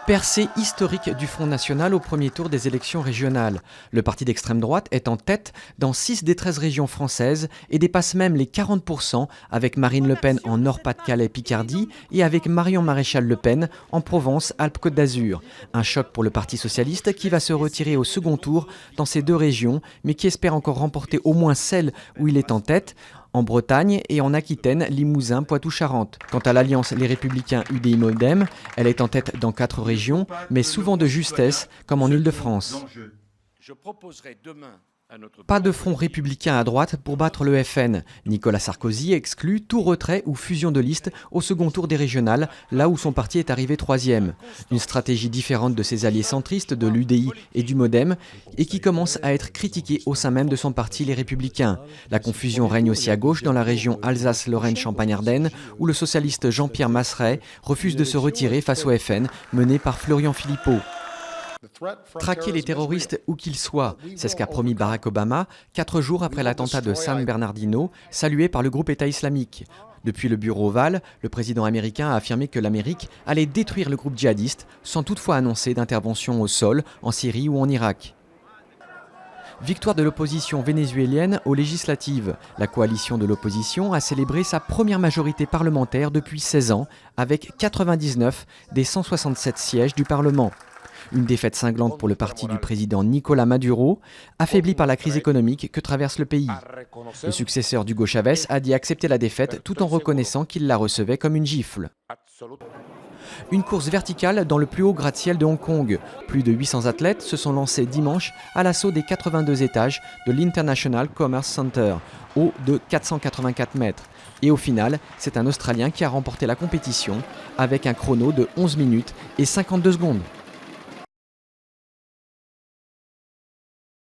Percée historique du Front National au premier tour des élections régionales. Le parti d'extrême droite est en tête dans 6 des 13 régions françaises et dépasse même les 40% avec Marine Le Pen en Nord-Pas-de-Calais-Picardie et avec Marion Maréchal Le Pen en Provence-Alpes-Côte d'Azur. Un choc pour le Parti socialiste qui va se retirer au second tour dans ces 2 régions, mais qui espère encore remporter au moins celle où il est en tête, en Bretagne et en Aquitaine, Limousin, Poitou-Charentes. Quant à l'alliance Les Républicains UDI-MoDem, elle est en tête dans 4 régions, mais souvent de justesse, comme en Île-de-France. Pas de front républicain à droite pour battre le FN. Nicolas Sarkozy exclut tout retrait ou fusion de liste au second tour des régionales, là où son parti est arrivé 3e. Une stratégie différente de ses alliés centristes de l'UDI et du MoDem et qui commence à être critiquée au sein même de son parti Les Républicains. La confusion règne aussi à gauche dans la région Alsace-Lorraine-Champagne-Ardenne où le socialiste Jean-Pierre Masseret refuse de se retirer face au FN mené par Florian Philippot. Traquer les terroristes où qu'ils soient, c'est ce qu'a promis Barack Obama 4 jours après l'attentat de San Bernardino, salué par le groupe État islamique. Depuis le bureau ovale, le président américain a affirmé que l'Amérique allait détruire le groupe djihadiste, sans toutefois annoncer d'intervention au sol, en Syrie ou en Irak. Victoire de l'opposition vénézuélienne aux législatives. La coalition de l'opposition a célébré sa première majorité parlementaire depuis 16 ans, avec 99 des 167 sièges du Parlement. Une défaite cinglante pour le parti du président Nicolás Maduro, affaibli par la crise économique que traverse le pays. Le successeur d'Hugo Chávez a dit accepter la défaite tout en reconnaissant qu'il la recevait comme une gifle. Une course verticale dans le plus haut gratte-ciel de Hong Kong. Plus de 800 athlètes se sont lancés dimanche à l'assaut des 82 étages de l'International Commerce Center, haut de 484 mètres. Et au final, c'est un Australien qui a remporté la compétition avec un chrono de 11 minutes et 52 secondes.